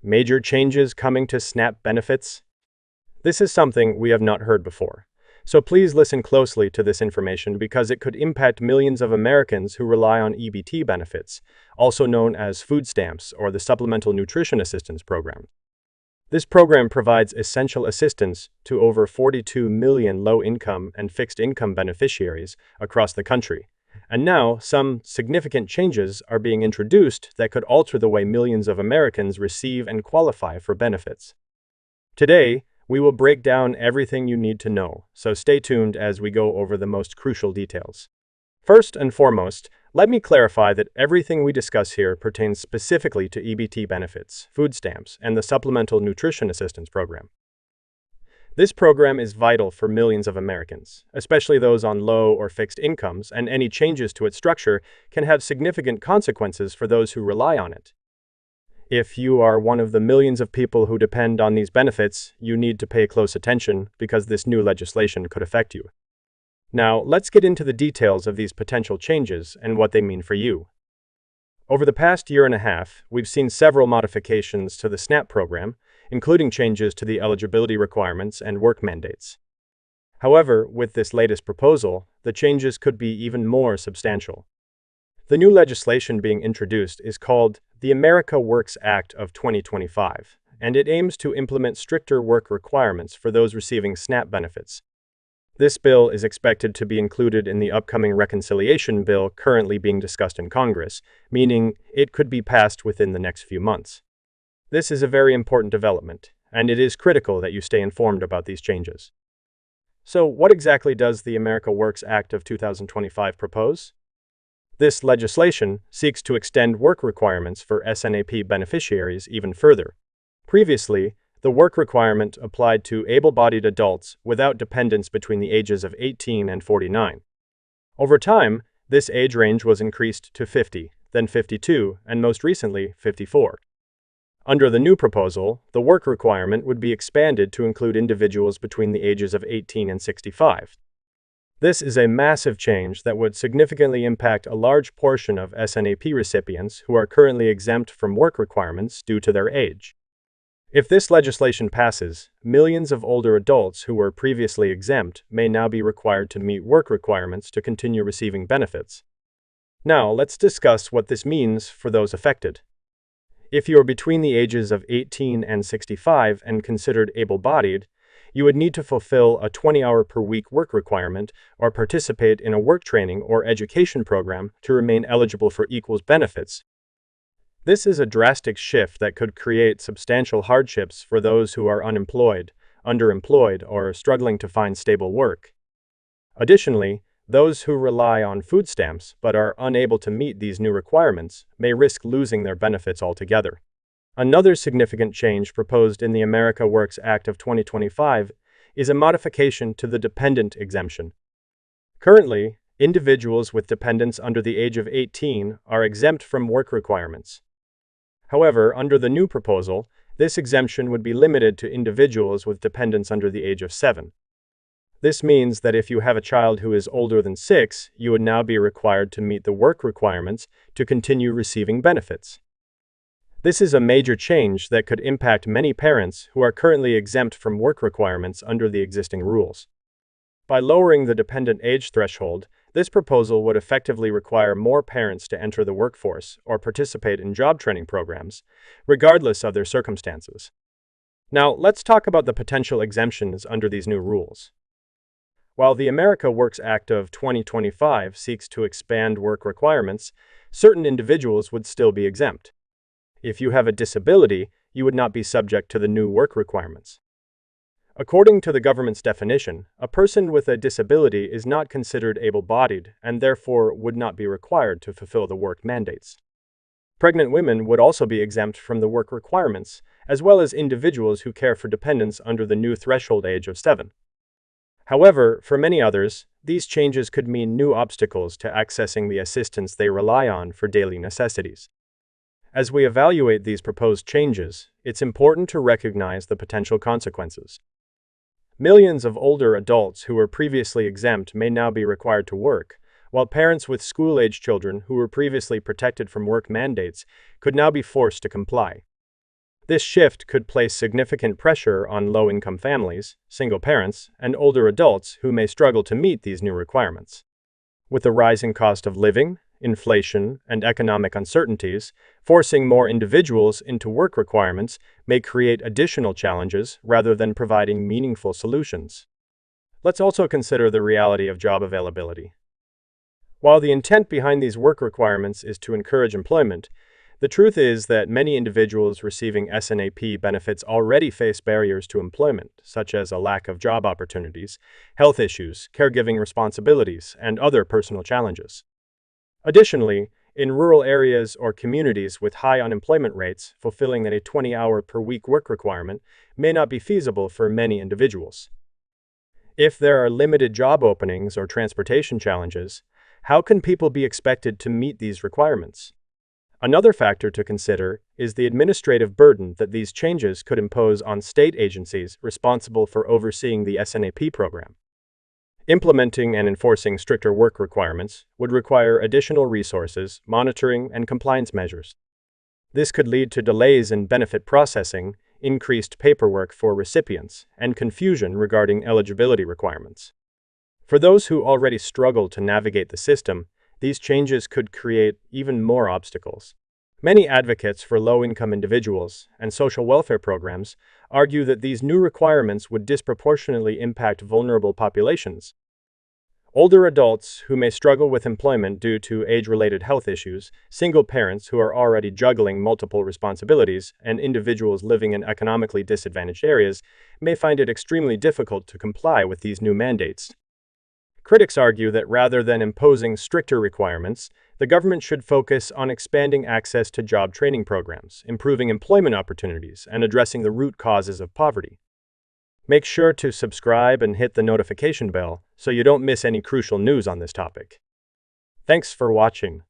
Major changes coming to SNAP benefits? This is something we have not heard before. So please listen closely to this information because it could impact millions of Americans who rely on EBT benefits, also known as food stamps or the Supplemental Nutrition Assistance Program. This program provides essential assistance to over 42 million low-income and fixed-income beneficiaries across the country. And now, some significant changes are being introduced that could alter the way millions of Americans receive and qualify for benefits. Today, we will break down everything you need to know, so stay tuned as we go over the most crucial details. First and foremost, let me clarify that everything we discuss here pertains specifically to EBT benefits, food stamps, and the Supplemental Nutrition Assistance Program. This program is vital for millions of Americans, especially those on low or fixed incomes, and any changes to its structure can have significant consequences for those who rely on it. If you are one of the millions of people who depend on these benefits, you need to pay close attention because this new legislation could affect you. Now, let's get into the details of these potential changes and what they mean for you. Over the past year and a half, we've seen several modifications to the SNAP program, including changes to the eligibility requirements and work mandates. However, with this latest proposal, the changes could be even more substantial. The new legislation being introduced is called the America Works Act of 2025, and it aims to implement stricter work requirements for those receiving SNAP benefits. This bill is expected to be included in the upcoming reconciliation bill currently being discussed in Congress, meaning it could be passed within the next few months. This is a very important development, and it is critical that you stay informed about these changes. So, what exactly does the America Works Act of 2025 propose? This legislation seeks to extend work requirements for SNAP beneficiaries even further. Previously, the work requirement applied to able-bodied adults without dependents between the ages of 18 and 49. Over time, this age range was increased to 50, then 52, and most recently, 54. Under the new proposal, the work requirement would be expanded to include individuals between the ages of 18 and 65. This is a massive change that would significantly impact a large portion of SNAP recipients who are currently exempt from work requirements due to their age. If this legislation passes, millions of older adults who were previously exempt may now be required to meet work requirements to continue receiving benefits. Now, let's discuss what this means for those affected. If you are between the ages of 18 and 65 and considered able-bodied, you would need to fulfill a 20-hour-per-week work requirement or participate in a work training or education program to remain eligible for equals benefits. This is a drastic shift that could create substantial hardships for those who are unemployed, underemployed, or struggling to find stable work. Additionally, those who rely on food stamps but are unable to meet these new requirements may risk losing their benefits altogether. Another significant change proposed in the America Works Act of 2025 is a modification to the dependent exemption. Currently, individuals with dependents under the age of 18 are exempt from work requirements. However, under the new proposal, this exemption would be limited to individuals with dependents under the age of 7. This means that if you have a child who is older than 6, you would now be required to meet the work requirements to continue receiving benefits. This is a major change that could impact many parents who are currently exempt from work requirements under the existing rules. By lowering the dependent age threshold, this proposal would effectively require more parents to enter the workforce or participate in job training programs, regardless of their circumstances. Now, let's talk about the potential exemptions under these new rules. While the America Works Act of 2025 seeks to expand work requirements, certain individuals would still be exempt. If you have a disability, you would not be subject to the new work requirements. According to the government's definition, a person with a disability is not considered able-bodied and therefore would not be required to fulfill the work mandates. Pregnant women would also be exempt from the work requirements, as well as individuals who care for dependents under the new threshold age of 7. However, for many others, these changes could mean new obstacles to accessing the assistance they rely on for daily necessities. As we evaluate these proposed changes, it's important to recognize the potential consequences. Millions of older adults who were previously exempt may now be required to work, while parents with school-age children who were previously protected from work mandates could now be forced to comply. This shift could place significant pressure on low-income families, single parents, and older adults who may struggle to meet these new requirements. With the rising cost of living, inflation, and economic uncertainties, forcing more individuals into work requirements may create additional challenges rather than providing meaningful solutions. Let's also consider the reality of job availability. While the intent behind these work requirements is to encourage employment, the truth is that many individuals receiving SNAP benefits already face barriers to employment, such as a lack of job opportunities, health issues, caregiving responsibilities, and other personal challenges. Additionally, in rural areas or communities with high unemployment rates, fulfilling a 20-hour-per-week work requirement may not be feasible for many individuals. If there are limited job openings or transportation challenges, how can people be expected to meet these requirements? Another factor to consider is the administrative burden that these changes could impose on state agencies responsible for overseeing the SNAP program. Implementing and enforcing stricter work requirements would require additional resources, monitoring, and compliance measures. This could lead to delays in benefit processing, increased paperwork for recipients, and confusion regarding eligibility requirements. For those who already struggle to navigate the system, these changes could create even more obstacles. Many advocates for low-income individuals and social welfare programs argue that these new requirements would disproportionately impact vulnerable populations. Older adults who may struggle with employment due to age-related health issues, single parents who are already juggling multiple responsibilities, and individuals living in economically disadvantaged areas may find it extremely difficult to comply with these new mandates. Critics argue that rather than imposing stricter requirements, the government should focus on expanding access to job training programs, improving employment opportunities, and addressing the root causes of poverty. Make sure to subscribe and hit the notification bell so you don't miss any crucial news on this topic. Thanks for watching.